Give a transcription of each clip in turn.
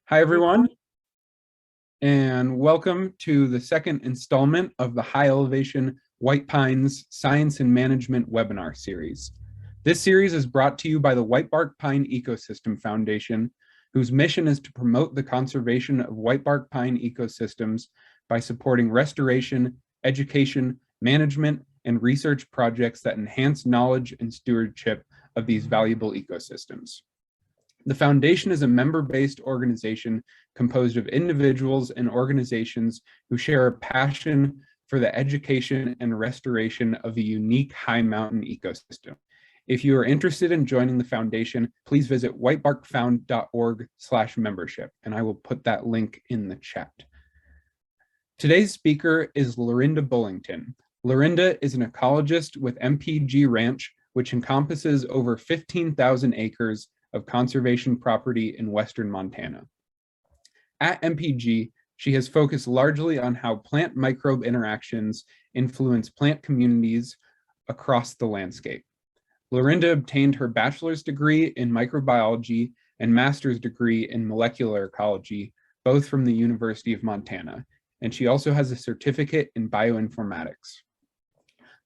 Hi, everyone, and welcome to the second installment of the High Elevation White Pines Science and Management webinar series. This series is brought to you by the Whitebark Pine Ecosystem Foundation, whose mission is to promote the conservation of whitebark pine ecosystems by supporting restoration, education, management, and research projects that enhance knowledge and stewardship of these valuable ecosystems. The foundation is a member-based organization composed of individuals and organizations who share a passion for the education and restoration of the unique high mountain ecosystem. If you are interested in joining the foundation, please visit whitebarkfound.org/membership, and I will put that link in the chat. Today's speaker is Lorinda Bullington. Lorinda is an ecologist with MPG Ranch, which encompasses over 15,000 acres of conservation property in Western Montana. At MPG, she has focused largely on how plant-microbe interactions influence plant communities across the landscape. Lorinda obtained her bachelor's degree in microbiology and master's degree in molecular ecology, both from the University of Montana, and she also has a certificate in bioinformatics.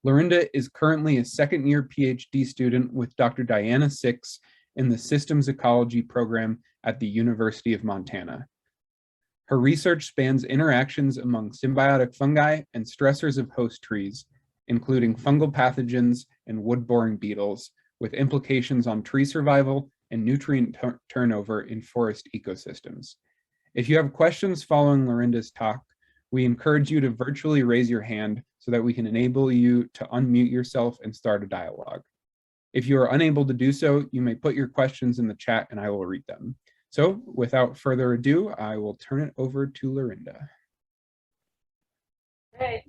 Lorinda is currently a second-year Ph.D. student with Dr. Diana Six in the Systems Ecology program at the University of Montana. Her research spans interactions among symbiotic fungi and stressors of host trees, including fungal pathogens and wood-boring beetles, with implications on tree survival and nutrient turnover in forest ecosystems. If you have questions following Lorinda's talk, we encourage you to virtually raise your hand so that we can enable you to unmute yourself and start a dialogue. If you are unable to do so, you may put your questions in the chat and I will read them. So without further ado, I will turn it over to Lorinda. Right.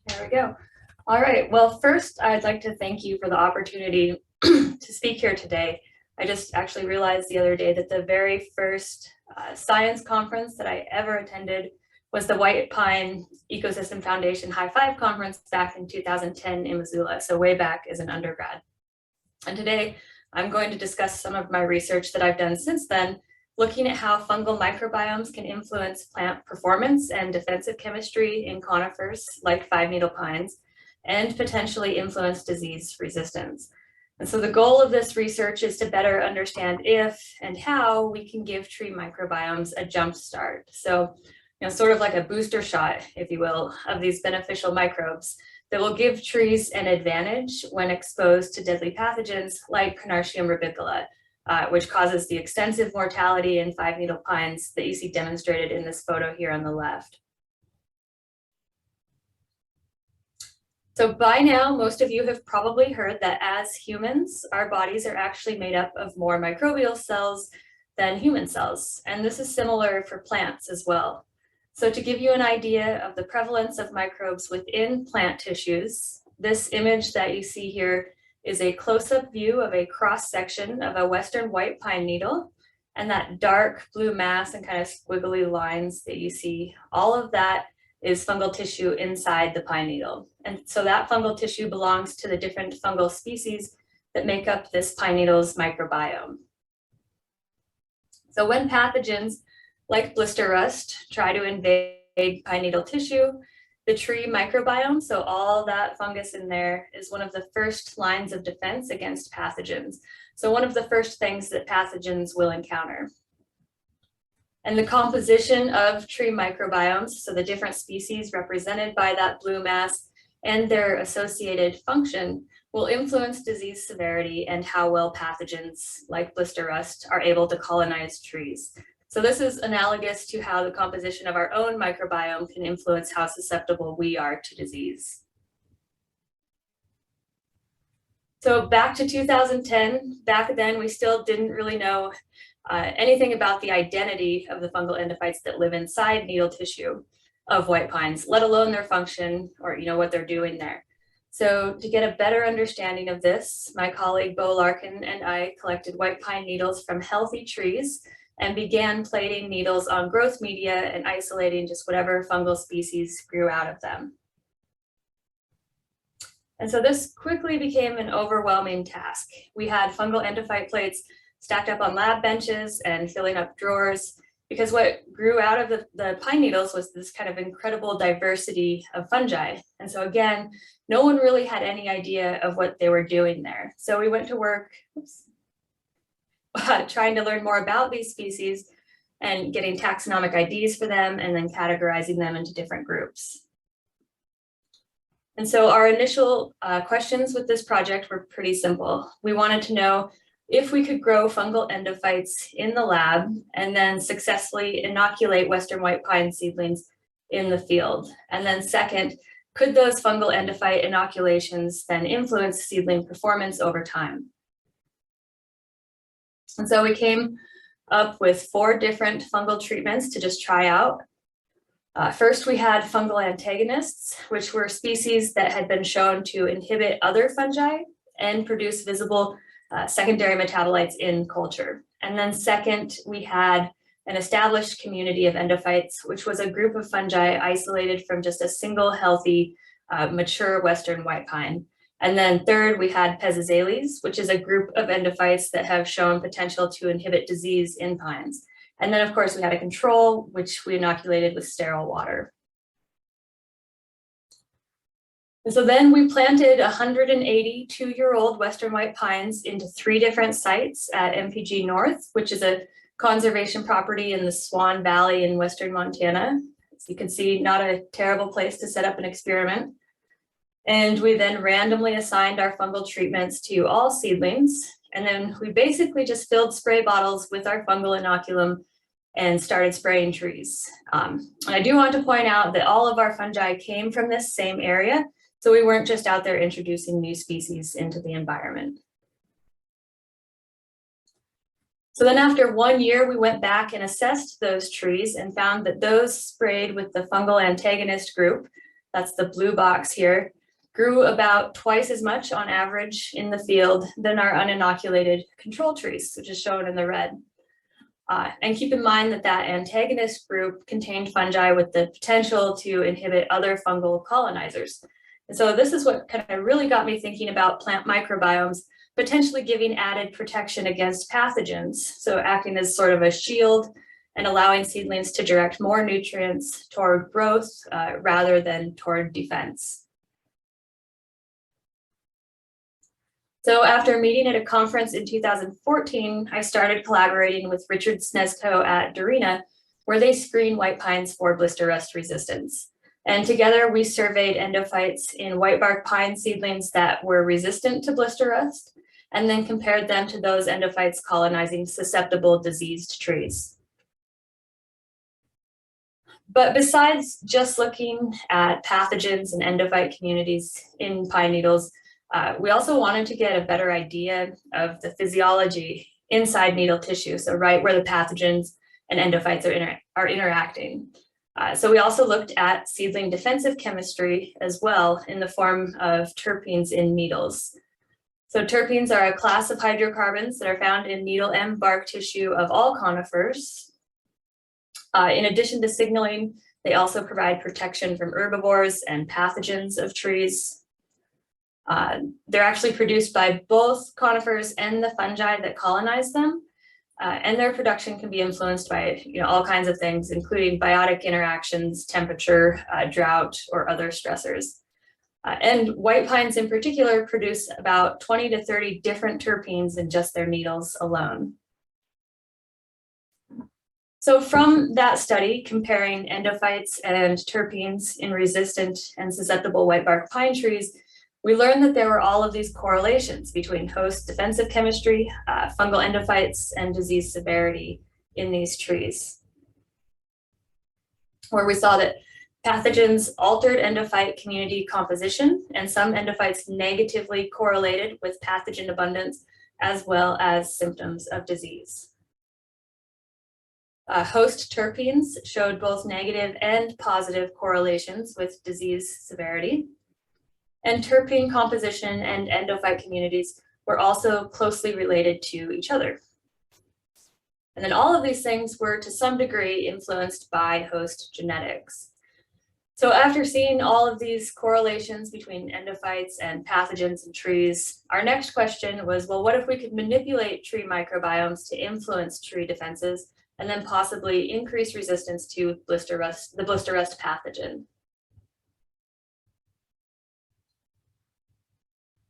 There we go. All right. Well, first, I'd like to thank you for the opportunity to speak here today. I just actually realized the other day that the very first science conference that I ever attended was the White Pine Ecosystem Foundation High Five Conference back in 2010 in Missoula, so way back as an undergrad. And today I'm going to discuss some of my research that I've done since then, looking at how fungal microbiomes can influence plant performance and defensive chemistry in conifers like 5-needle pines, and potentially influence disease resistance. And so the goal of this research is to better understand if and how we can give tree microbiomes a jump start. So, sort of like a booster shot, if you will, of these beneficial microbes that will give trees an advantage when exposed to deadly pathogens like Carnartium ribicola, which causes the extensive mortality in 5-needle pines that you see demonstrated in this photo here on the left. So by now, most of you have probably heard that as humans, our bodies are actually made up of more microbial cells than human cells. And this is similar for plants as well. So to give you an idea of the prevalence of microbes within plant tissues, this image that you see here is a close-up view of a cross-section of a Western white pine needle. And that dark blue mass and kind of squiggly lines that you see, all of that is fungal tissue inside the pine needle. And so that fungal tissue belongs to the different fungal species that make up this pine needle's microbiome. So when pathogens like blister rust try to invade pine needle tissue, the tree microbiome, so all that fungus in there, is one of the first lines of defense against pathogens. So one of the first things that pathogens will encounter. And the composition of tree microbiomes, so the different species represented by that blue mass and their associated function, will influence disease severity and how well pathogens like blister rust are able to colonize trees. So this is analogous to how the composition of our own microbiome can influence how susceptible we are to disease. So back to 2010, back then we still didn't really know anything about the identity of the fungal endophytes that live inside needle tissue of white pines, let alone their function or what they're doing there. So to get a better understanding of this, my colleague Bo Larkin and I collected white pine needles from healthy trees and began plating needles on growth media and isolating just whatever fungal species grew out of them. And so this quickly became an overwhelming task. We had fungal endophyte plates stacked up on lab benches and filling up drawers, because what grew out of the pine needles was this kind of incredible diversity of fungi. And so again, no one really had any idea of what they were doing there. So we went to work trying to learn more about these species and getting taxonomic IDs for them and then categorizing them into different groups. And so our initial questions with this project were pretty simple. We wanted to know if we could grow fungal endophytes in the lab and then successfully inoculate Western white pine seedlings in the field. And then second, could those fungal endophyte inoculations then influence seedling performance over time? And so we came up with 4 different fungal treatments to just try out. First, we had fungal antagonists, which were species that had been shown to inhibit other fungi and produce visible secondary metabolites in culture. And then second, we had an established community of endophytes, which was a group of fungi isolated from just a single healthy, mature Western white pine. And then third, we had Pezizales, which is a group of endophytes that have shown potential to inhibit disease in pines. And then of course we had a control, which we inoculated with sterile water. And so then we planted 182-year-old Western white pines into 3 different sites at MPG North, which is a conservation property in the Swan Valley in Western Montana. As you can see, not a terrible place to set up an experiment. And we then randomly assigned our fungal treatments to all seedlings. And then we basically just filled spray bottles with our fungal inoculum and started spraying trees. And I do want to point out that all of our fungi came from this same area, so we weren't just out there introducing new species into the environment. So then after 1 year, we went back and assessed those trees and found that those sprayed with the fungal antagonist group, that's the blue box here, grew about twice as much on average in the field than our uninoculated control trees, which is shown in the red. And keep in mind that that antagonist group contained fungi with the potential to inhibit other fungal colonizers. And so this is what kind of really got me thinking about plant microbiomes potentially giving added protection against pathogens. So acting as sort of a shield and allowing seedlings to direct more nutrients toward growth rather than toward defense. So after meeting at a conference in 2014, I started collaborating with Richard Snesko at Dorina, where they screen white pines for blister rust resistance. And together we surveyed endophytes in white bark pine seedlings that were resistant to blister rust, and then compared them to those endophytes colonizing susceptible diseased trees. But besides just looking at pathogens and endophyte communities in pine needles, we also wanted to get a better idea of the physiology inside needle tissue, so right where the pathogens and endophytes are interacting. So we also looked at seedling defensive chemistry as well in the form of terpenes in needles. So terpenes are a class of hydrocarbons that are found in needle and bark tissue of all conifers. In addition to signaling, they also provide protection from herbivores and pathogens of trees. They're actually produced by both conifers and the fungi that colonize them. And their production can be influenced by all kinds of things, including biotic interactions, temperature, drought, or other stressors. And white pines in particular produce about 20 to 30 different terpenes in just their needles alone. So from that study, comparing endophytes and terpenes in resistant and susceptible white bark pine trees, we learned that there were all of these correlations between host defensive chemistry, fungal endophytes, and disease severity in these trees, where we saw that pathogens altered endophyte community composition, and some endophytes negatively correlated with pathogen abundance, as well as symptoms of disease. Host terpenes showed both negative and positive correlations with disease severity. And terpene composition and endophyte communities were also closely related to each other. And then all of these things were to some degree influenced by host genetics. So after seeing all of these correlations between endophytes and pathogens in trees, our next question was, well, what if we could manipulate tree microbiomes to influence tree defenses and then possibly increase resistance to the blister rust pathogen?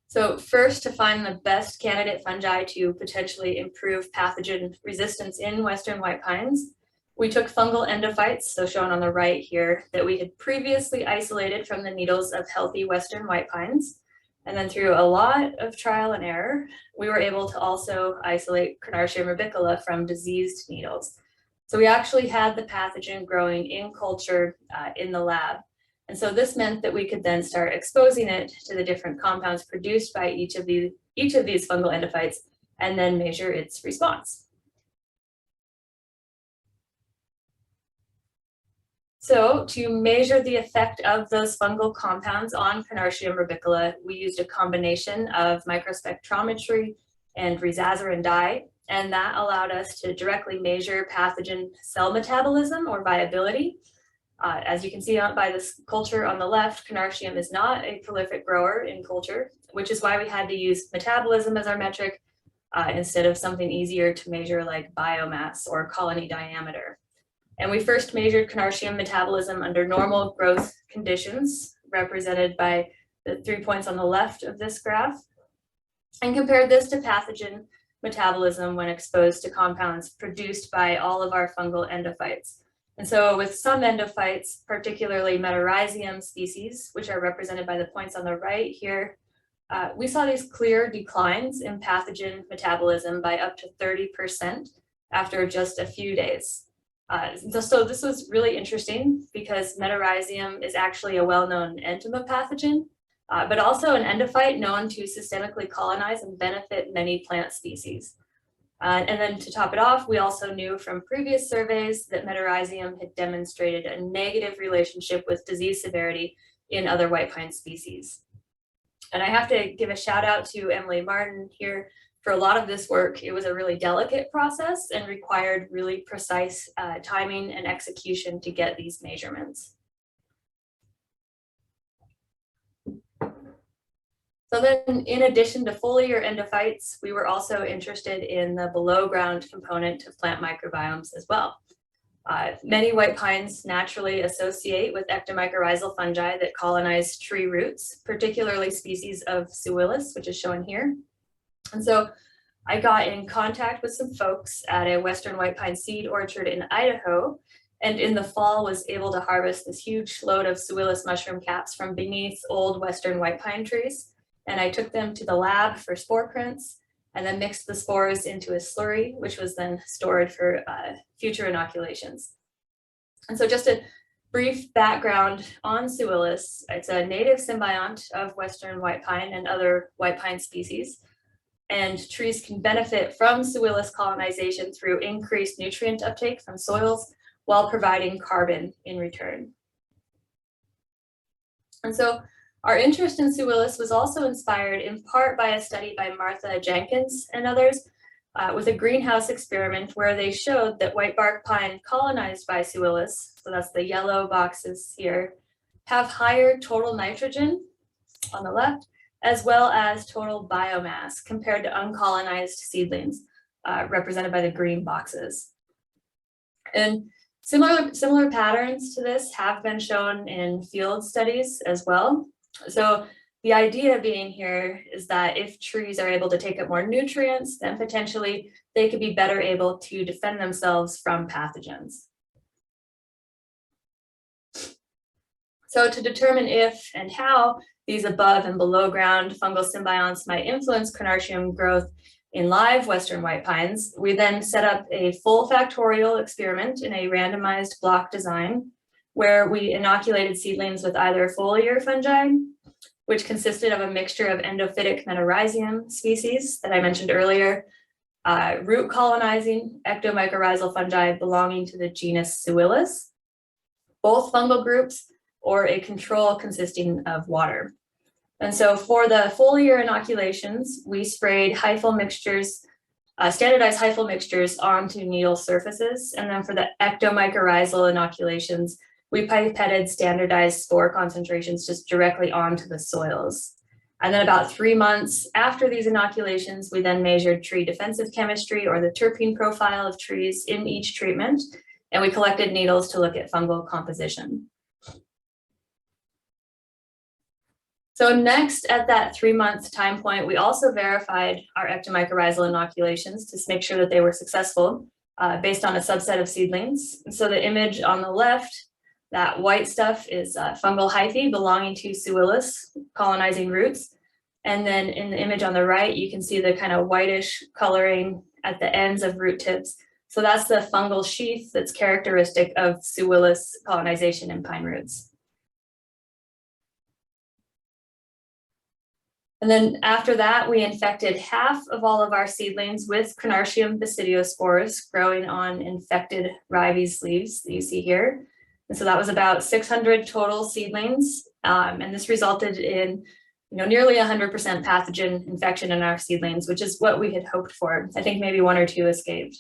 So first, to find the best candidate fungi to potentially improve pathogen resistance in Western white pines, we took fungal endophytes, so shown on the right here, that we had previously isolated from the needles of healthy Western white pines. And then through a lot of trial and error, we were able to also isolate Carnartium ribicola from diseased needles. So we actually had the pathogen growing in culture in the lab. And so this meant that we could then start exposing it to the different compounds produced by each of these fungal endophytes and then measure its response. So to measure the effect of those fungal compounds on Carnartium ribicola, we used a combination of microspectrometry and rizazorin dye, and that allowed us to directly measure pathogen cell metabolism or viability. As you can see by this culture on the left, Carnartium is not a prolific grower in culture, which is why we had to use metabolism as our metric instead of something easier to measure like biomass or colony diameter. And we first measured Carnartium metabolism under normal growth conditions, represented by the 3 points on the left of this graph, and compared this to pathogen metabolism when exposed to compounds produced by all of our fungal endophytes. And so with some endophytes, particularly Metarhizium species, which are represented by the points on the right here, we saw these clear declines in pathogen metabolism by up to 30% after just a few days. So this was really interesting because Metarhizium is actually a well-known entomopathogen, but also an endophyte known to systemically colonize and benefit many plant species. And then to top it off, we also knew from previous surveys that Metarhizium had demonstrated a negative relationship with disease severity in other white pine species. And I have to give a shout out to Emily Martin here. For a lot of this work, it was a really delicate process and required really precise timing and execution to get these measurements. So then, in addition to foliar endophytes, we were also interested in the below ground component of plant microbiomes as well. Many white pines naturally associate with Ectomycorrhizal fungi that colonize tree roots, particularly species of Suillus, which is shown here. And so I got in contact with some folks at a Western white pine seed orchard in Idaho, and in the fall was able to harvest this huge load of Suillus mushroom caps from beneath old Western white pine trees. And I took them to the lab for spore prints and then mixed the spores into a slurry, which was then stored for future inoculations. And so just a brief background on Suillus. It's a native symbiont of Western white pine and other white pine species. And trees can benefit from Suillus colonization through increased nutrient uptake from soils while providing carbon in return. And so our interest in Suillus was also inspired in part by a study by Martha Jenkins and others with a greenhouse experiment where they showed that white bark pine colonized by Suillus, so that's the yellow boxes here, have higher total nitrogen on the left, as well as total biomass compared to uncolonized seedlings, represented by the green boxes. And similar patterns to this have been shown in field studies as well. So the idea being here is that if trees are able to take up more nutrients, then potentially they could be better able to defend themselves from pathogens. So to determine if and how these above and below ground fungal symbionts might influence Carnartium growth in live Western white pines, we then set up a full factorial experiment in a randomized block design where we inoculated seedlings with either foliar fungi, which consisted of a mixture of endophytic Metarhizium species that I mentioned earlier, root colonizing Ectomycorrhizal fungi belonging to the genus Suillus, both fungal groups, or a control consisting of water. And so for the foliar inoculations, we sprayed hyphal mixtures, standardized hyphal mixtures onto needle surfaces. And then for the Ectomycorrhizal inoculations, we pipetted standardized spore concentrations just directly onto the soils. And then about 3 months after these inoculations, we then measured tree defensive chemistry, or the terpene profile of trees in each treatment, and we collected needles to look at fungal composition. So next, at that 3-month time point, we also verified our ectomycorrhizal inoculations to make sure that they were successful based on a subset of seedlings. And so the image on the left, that white stuff is fungal hyphae belonging to Suillus, colonizing roots. And then in the image on the right, you can see the kind of whitish coloring at the ends of root tips. So that's the fungal sheath that's characteristic of Suillus colonization in pine roots. And then after that, we infected half of all of our seedlings with Crenartium basidiospores growing on infected ribes leaves that you see here. And so that was about 600 total seedlings. And this resulted in nearly 100% pathogen infection in our seedlings, which is what we had hoped for. I think maybe 1 or 2 escaped.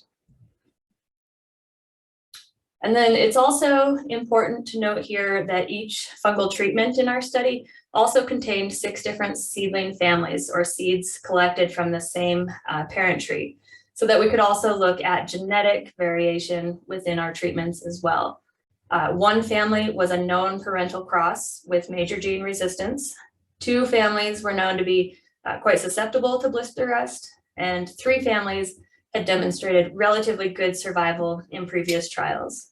And then it's also important to note here that each fungal treatment in our study also contained 6 different seedling families, or seeds collected from the same parent tree, so that we could also look at genetic variation within our treatments as well. 1 family was a known parental cross with major gene resistance. 2 families were known to be quite susceptible to blister rust, and 3 families had demonstrated relatively good survival in previous trials.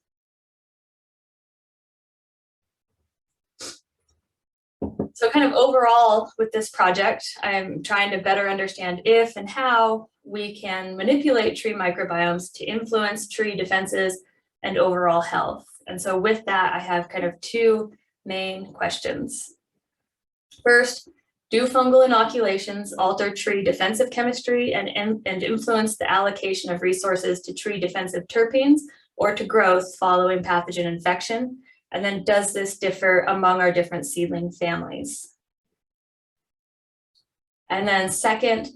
So kind of overall with this project, I'm trying to better understand if and how we can manipulate tree microbiomes to influence tree defenses and overall health. And so with that, I have kind of 2 main questions. First, do fungal inoculations alter tree defensive chemistry and influence the allocation of resources to tree defensive terpenes or to growth following pathogen infection? And then does this differ among our different seedling families? And then second,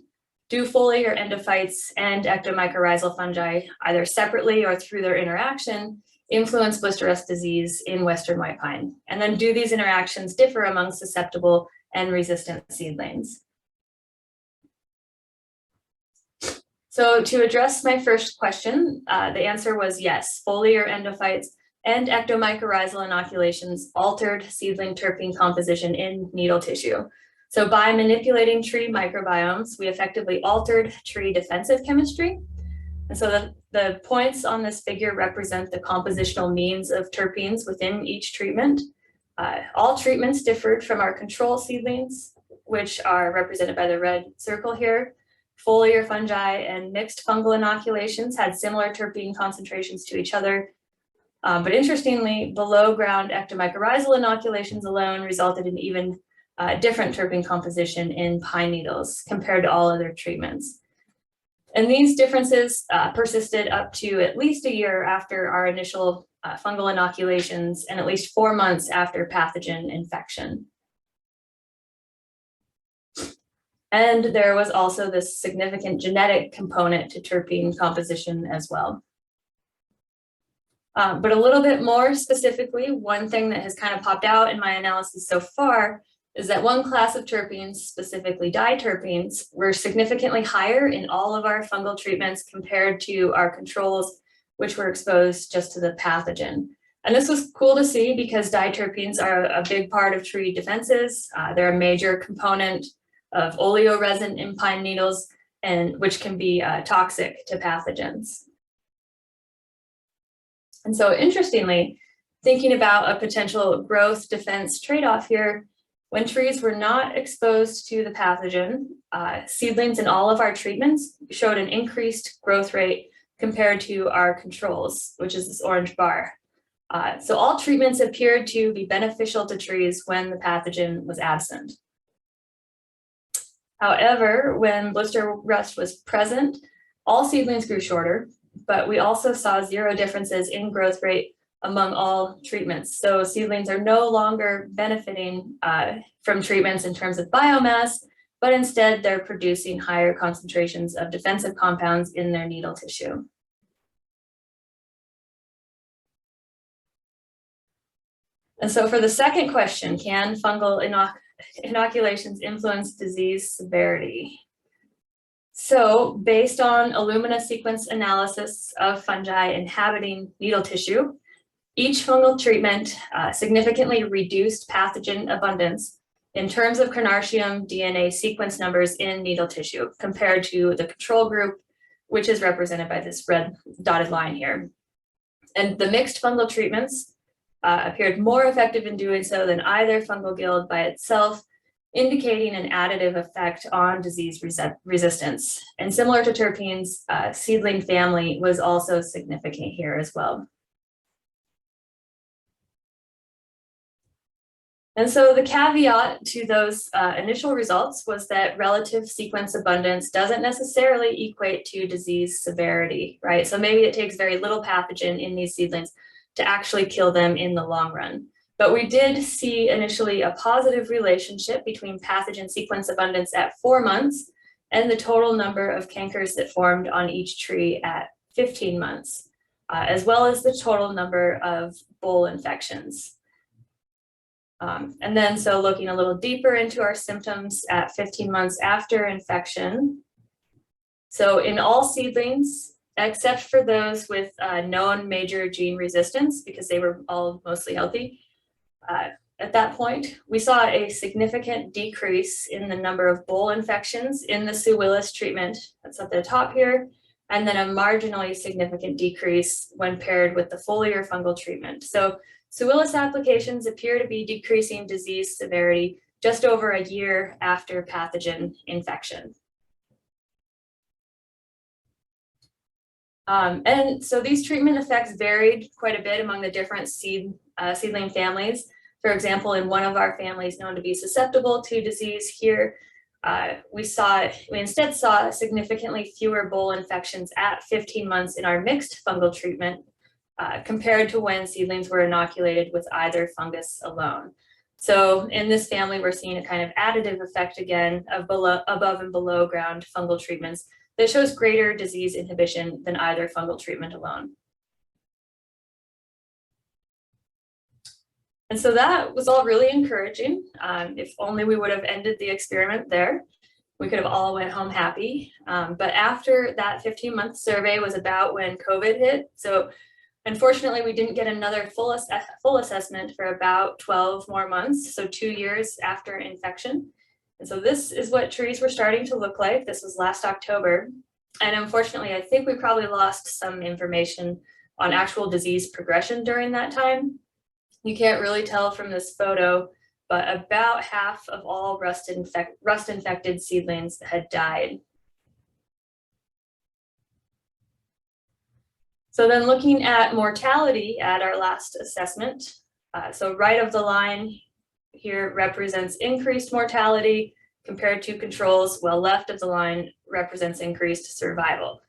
do foliar endophytes and ectomycorrhizal fungi, either separately or through their interaction, influence blister rust disease in Western white pine? And then do these interactions differ among susceptible and resistant seedlings? So to address my first question, the answer was yes. Foliar endophytes and ectomycorrhizal inoculations altered seedling terpene composition in needle tissue. So by manipulating tree microbiomes, we effectively altered tree defensive chemistry. And so the points on this figure represent the compositional means of terpenes within each treatment. All treatments differed from our control seedlings, which are represented by the red circle here. Foliar fungi and mixed fungal inoculations had similar terpene concentrations to each other. But interestingly, below ground ectomycorrhizal inoculations alone resulted in even different terpene composition in pine needles compared to all other treatments. And these differences persisted up to at least a year after our initial fungal inoculations and at least 4 months after pathogen infection. And there was also this significant genetic component to terpene composition as well. But a little bit more specifically, one thing that has kind of popped out in my analysis so far is that one class of terpenes, specifically diterpenes, were significantly higher in all of our fungal treatments compared to our controls, which were exposed just to the pathogen. And this was cool to see because diterpenes are a big part of tree defenses. They're a major component of oleoresin in pine needles, and which can be toxic to pathogens. And so interestingly, thinking about a potential growth defense trade-off here, when trees were not exposed to the pathogen, seedlings in all of our treatments showed an increased growth rate compared to our controls, which is this orange bar. So all treatments appeared to be beneficial to trees when the pathogen was absent. However, when blister rust was present, all seedlings grew shorter, but we also saw 0 differences in growth rate among all treatments. So seedlings are no longer benefiting from treatments in terms of biomass, but instead they're producing higher concentrations of defensive compounds in their needle tissue. And so for the second question, can fungal inoculations influence disease severity? So based on Illumina sequence analysis of fungi inhabiting needle tissue, each fungal treatment significantly reduced pathogen abundance in terms of Carnartium DNA sequence numbers in needle tissue compared to the control group, which is represented by this red dotted line here. And the mixed fungal treatments appeared more effective in doing so than either fungal guild by itself, indicating an additive effect on disease resistance. And similar to terpenes, seedling family was also significant here as well. And so the caveat to those initial results was that relative sequence abundance doesn't necessarily equate to disease severity, right? So maybe it takes very little pathogen in these seedlings to actually kill them in the long run. But we did see initially a positive relationship between pathogen sequence abundance at 4 months and the total number of cankers that formed on each tree at 15 months, as well as the total number of bull infections. And then so looking a little deeper into our symptoms at 15 months after infection. So in all seedlings, except for those with known major gene resistance, because they were all mostly healthy, at that point, we saw a significant decrease in the number of bull infections in the Sue-Willis treatment, that's at the top here, and then a marginally significant decrease when paired with the foliar fungal treatment. So Sue-Willis applications appear to be decreasing disease severity just over a year after pathogen infection. And so these treatment effects varied quite a bit among the different seedling families. For example, in one of our families known to be susceptible to disease here, we instead saw significantly fewer bull infections at 15 months in our mixed fungal treatment compared to when seedlings were inoculated with either fungus alone. So in this family, we're seeing a kind of additive effect again of above and below ground fungal treatments that shows greater disease inhibition than either fungal treatment alone. And so that was all really encouraging. If only we would have ended the experiment there, we could have all went home happy. But after that 15-month survey was about when COVID hit. So unfortunately, we didn't get another full assessment for about 12 more months, so 2 years after infection. And so this is what trees were starting to look like. This was last October. And unfortunately, I think we probably lost some information on actual disease progression during that time. You can't really tell from this photo, but about half of all rust-infected seedlings had died. So then looking at mortality at our last assessment, so right of the line here represents increased mortality compared to controls, while left of the line represents increased survival.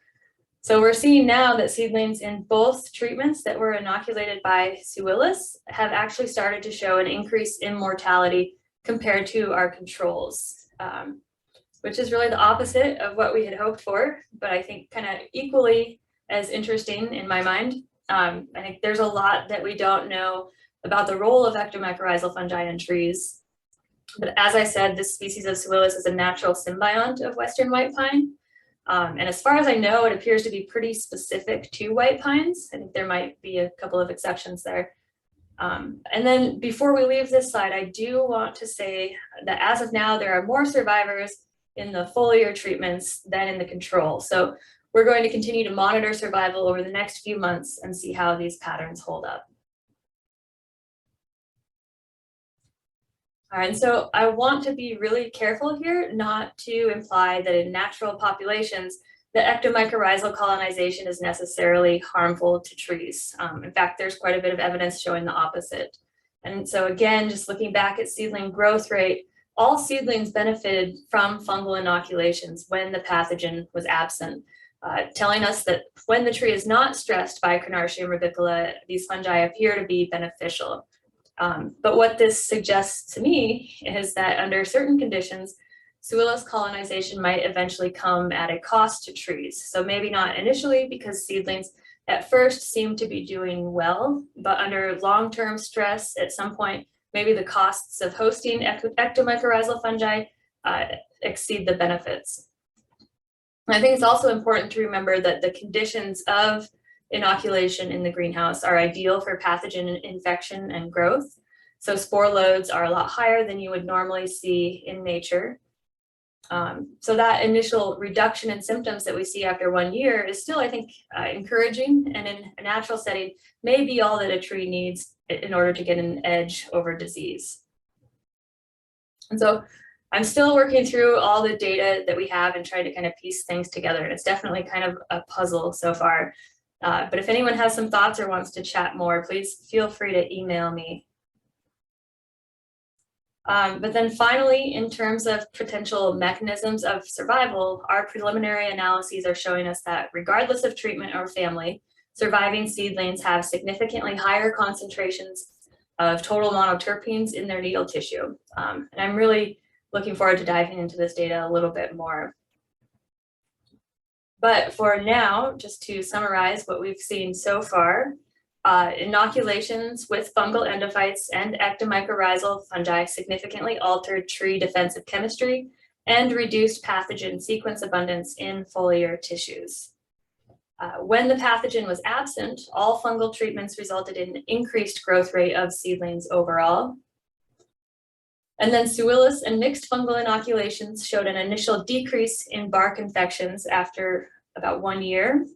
So we're seeing now that seedlings in both treatments that were inoculated by Sue-Willis have actually started to show an increase in mortality compared to our controls, which is really the opposite of what we had hoped for, but I think kind of equally as interesting in my mind. I think there's a lot that we don't know about the role of Ectomycorrhizal fungi in trees. But as I said, this species of Sue-Willis is a natural symbiont of Western white pine. And as far as I know, it appears to be pretty specific to white pines. I think there might be a couple of exceptions there. And then before we leave this slide, I do want to say that as of now, there are more survivors in the foliar treatments than in the control. So we're going to continue to monitor survival over the next few months and see how these patterns hold up. All right, and so I want to be really careful here not to imply that in natural populations, the ectomycorrhizal colonization is necessarily harmful to trees. In fact, there's quite a bit of evidence showing the opposite. And so again, just looking back at seedling growth rate, all seedlings benefited from fungal inoculations when the pathogen was absent, telling us that when the tree is not stressed by Carnartium ribicola, these fungi appear to be beneficial. But what this suggests to me is that under certain conditions, Sue-Willis colonization might eventually come at a cost to trees. So maybe not initially because seedlings at first seem to be doing well, but under long-term stress, at some point, maybe the costs of hosting ectomycorrhizal fungi exceed the benefits. And I think it's also important to remember that the conditions of inoculation in the greenhouse are ideal for pathogen infection and growth. So spore loads are a lot higher than you would normally see in nature. So that initial reduction in symptoms that we see after 1 year is still, I think, encouraging, and in a natural setting may be all that a tree needs in order to get an edge over disease. And so I'm still working through all the data that we have and trying to kind of piece things together. And it's definitely kind of a puzzle so far. But if anyone has some thoughts or wants to chat more, please feel free to email me. But then finally, in terms of potential mechanisms of survival, our preliminary analyses are showing us that regardless of treatment or family, surviving seedlings have significantly higher concentrations of total monoterpenes in their needle tissue. And I'm really looking forward to diving into this data a little bit more. But for now, just to summarize what we've seen so far, inoculations with fungal endophytes and ectomycorrhizal fungi significantly altered tree defensive chemistry and reduced pathogen sequence abundance in foliar tissues. When the pathogen was absent, all fungal treatments resulted in an increased growth rate of seedlings overall. And then Suillus and mixed fungal inoculations showed an initial decrease in bark infections after about 1 year.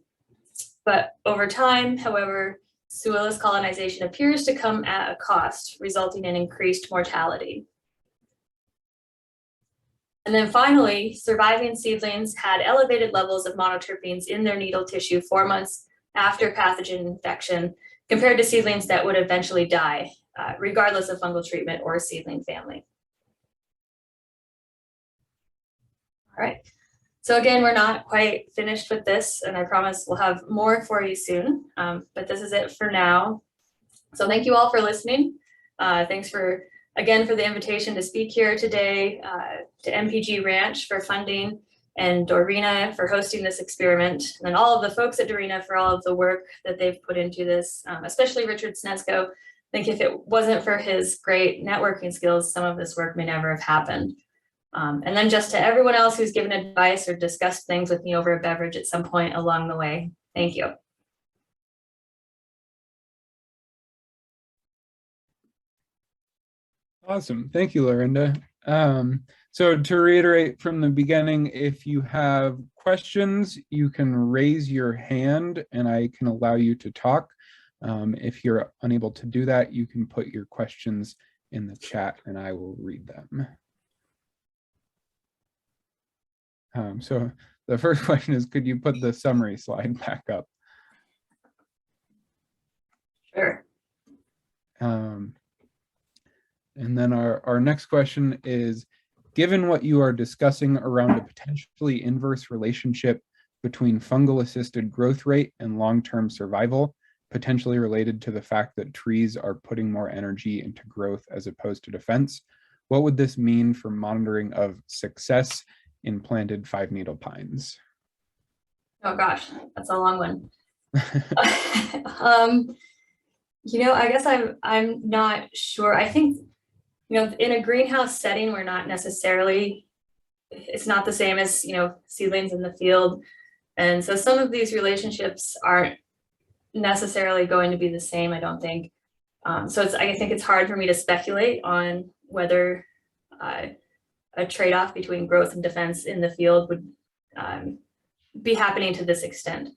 But over time, however, Suillus colonization appears to come at a cost, resulting in increased mortality. And then finally, surviving seedlings had elevated levels of monoterpenes in their needle tissue 4 months after pathogen infection, compared to seedlings that would eventually die, regardless of fungal treatment or seedling family. All right, so again, we're not quite finished with this, and I promise we'll have more for you soon, but this is it for now. So thank you all for listening. Thanks again for the invitation to speak here today, to MPG Ranch for funding, and Dorina for hosting this experiment, and then all of the folks at Dorina for all of the work that they've put into this, especially Richard Snesko. I think if it wasn't for his great networking skills, some of this work may never have happened. And then just to everyone else who's given advice or discussed things with me over a beverage at some point along the way, thank you. Awesome. Thank you, Lorinda. So to reiterate from the beginning, if you have questions, you can raise your hand and I can allow you to talk. If you're unable to do that, you can put your questions in the chat and I will read them. So the first question is, could you put the summary slide back up? Sure. And then our next question is, given what you are discussing around a potentially inverse relationship between fungal assisted growth rate and long-term survival, potentially related to the fact that trees are putting more energy into growth as opposed to defense, what would this mean for monitoring of success in planted 5-needle pines? Oh gosh, that's a long one. You know, I guess I'm not sure. I think, you know, in a greenhouse setting, we're not necessarily, it's not the same as, you know, seedlings in the field. And so some of these relationships aren't necessarily going to be the same, I don't think. So I think it's hard for me to speculate on whether a trade-off between growth and defense in the field would be happening to this extent.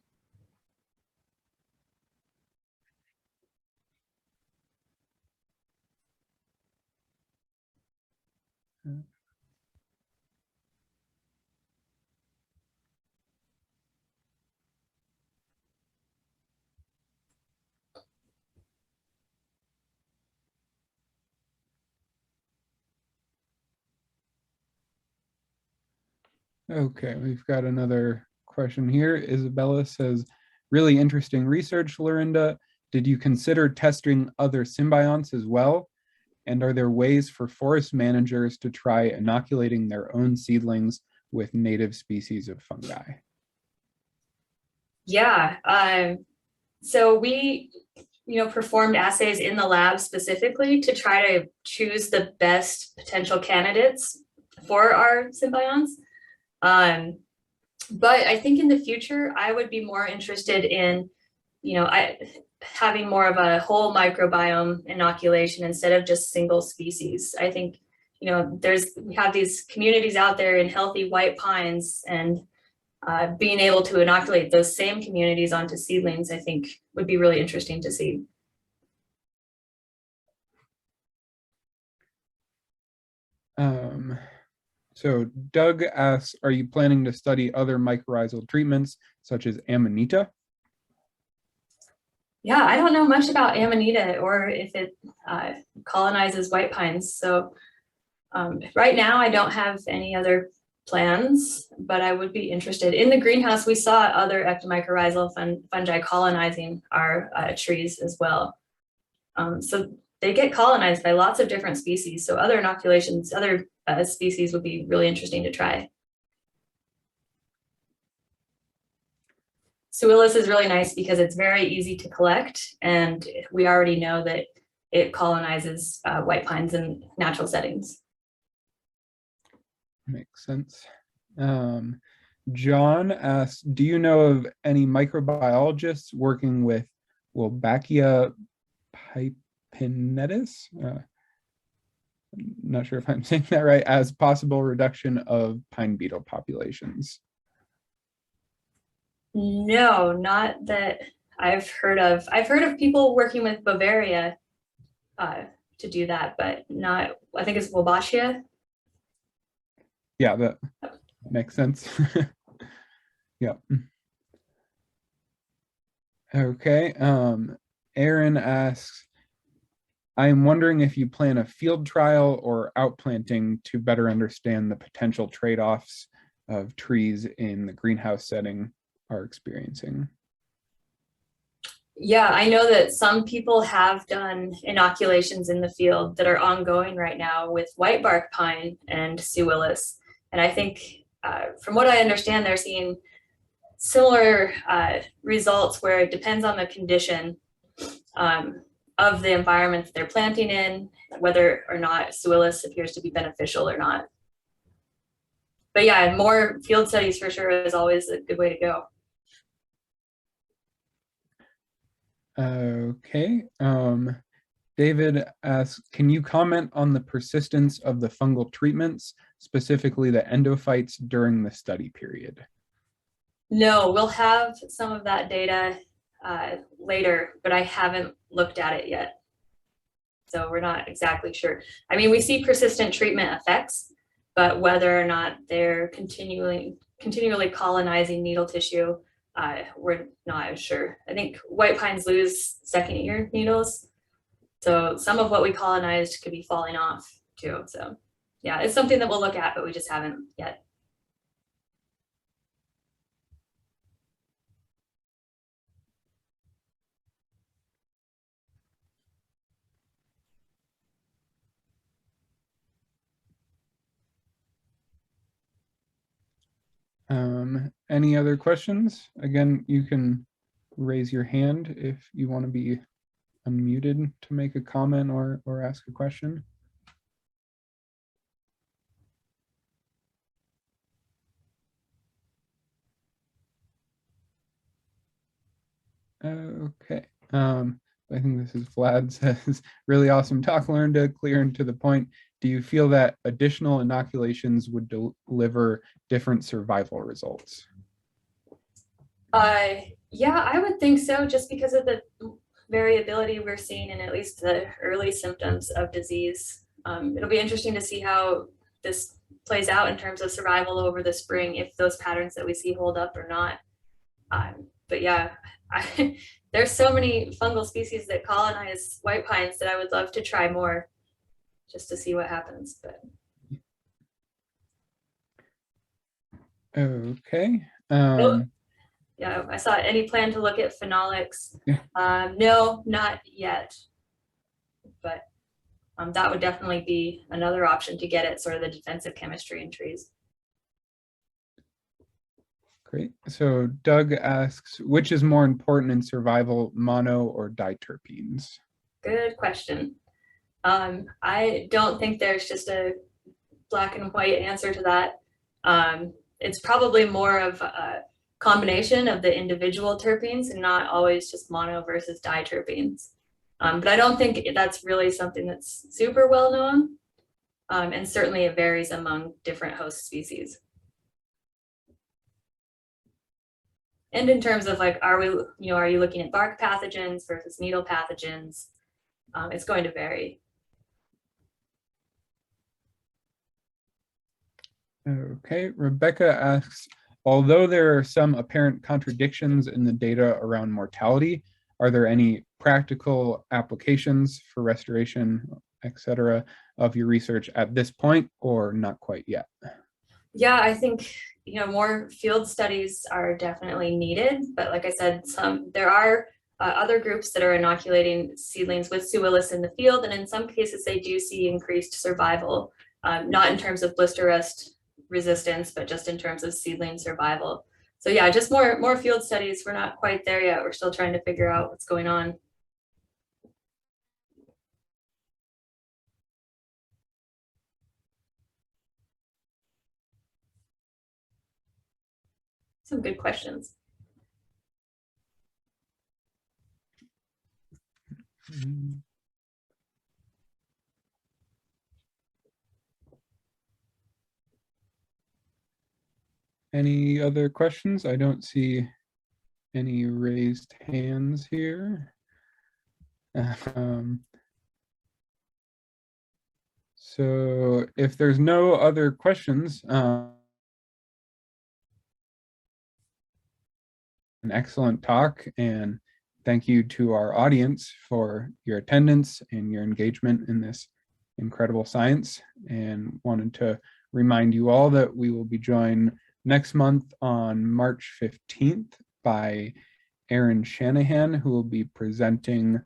Okay, we've got another question here. Isabella says, really interesting research, Lorinda. Did you consider testing other symbionts as well? And are there ways for forest managers to try inoculating their own seedlings with native species of fungi? Yeah, So we, performed assays in the lab specifically to try to choose the best potential candidates for our symbionts. But I think in the future, I would be more interested in, having more of a whole microbiome inoculation instead of just single species. I think, we have these communities out there in healthy white pines, and being able to inoculate those same communities onto seedlings, I think would be really interesting to see. So Doug asks, are you planning to study other mycorrhizal treatments such as Amanita? Yeah, I don't know much about Amanita or if it colonizes white pines. So right now I don't have any other plans, but I would be interested. In the greenhouse, we saw other ectomycorrhizal fungi colonizing our trees as well. So they get colonized by lots of different species. So other inoculations, other species would be really interesting to try. Suillus is really nice because it's very easy to collect, and we already know that it colonizes white pines in natural settings. Makes sense. John asks, do you know of any microbiologists working with Wolbachia pipinetis? Not sure if I'm saying that right, as possible reduction of pine beetle populations. No, not that I've heard of. I've heard of people working with Bavaria to do that, but not, I think it's Wolbachia. Yeah, that makes sense. Yeah. Okay. Aaron asks, I am wondering if you plan a field trial or outplanting to better understand the potential trade-offs of trees in the greenhouse setting are experiencing. Yeah, I know that some people have done inoculations in the field that are ongoing right now with white bark pine and Suillus. And I think from what I understand, they're seeing similar results where it depends on the condition of the environment that they're planting in, whether or not Suillus appears to be beneficial or not. But yeah, more field studies for sure is always a good way to go. Okay. David asks, can you comment on the persistence of the fungal treatments, specifically the endophytes during the study period? No, we'll have some of that data later, but I haven't looked at it yet. So we're not exactly sure. I mean, we see persistent treatment effects, but whether or not they're continually colonizing needle tissue, we're not sure. I think white pines lose second year needles. So some of what we colonized could be falling off too. So yeah, it's something that we'll look at, but we just haven't yet. Any other questions? Again, you can raise your hand if you want to be unmuted to make a comment or ask a question. Okay. I think this is Vlad says, really awesome talk, Lorinda, clear and to the point. Do you feel that additional inoculations would deliver different survival results? Yeah, I would think so, just because of the variability we're seeing in at least the early symptoms of disease. It'll be interesting to see how this plays out in terms of survival over the spring, if those patterns that we see hold up or not. But yeah, there's so many fungal species that colonize white pines that I would love to try more just to see what happens. But okay. Yeah, I saw any plan to look at phenolics. Yeah. No, not yet. But that would definitely be another option to get at sort of the defensive chemistry in trees. Great. So Doug asks, which is more important in survival, mono or diterpenes? Good question. I don't think there's just a black and white answer to that. It's probably more of a combination of the individual terpenes and not always just mono versus diterpenes. But I don't think that's really something that's super well known. And certainly it varies among different host species. And in terms of like, are you looking at bark pathogens versus needle pathogens? It's going to vary. Okay, Rebecca asks, although there are some apparent contradictions in the data around mortality, are there any practical applications for restoration, etc., of your research at this point, or not quite yet? Yeah, I think more field studies are definitely needed, but like I said, there are other groups that are inoculating seedlings with Suillus in the field, and in some cases they do see increased survival, not in terms of blister rust resistance, but just in terms of seedling survival. So yeah, just more field studies. We're not quite there yet. We're still trying to figure out what's going on. Some good questions. Any other questions? I don't see any raised hands here. So if there's no other questions, an excellent talk, and thank you to our audience for your attendance and your engagement in this incredible science, and wanted to remind you all that we will be joined next month on March 15th by Aaron Shanahan, who will be presenting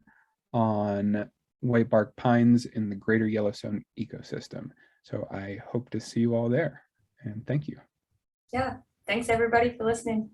on white bark pines in the greater Yellowstone ecosystem. So I hope to see you all there, and thank you. Yeah, thanks everybody for listening.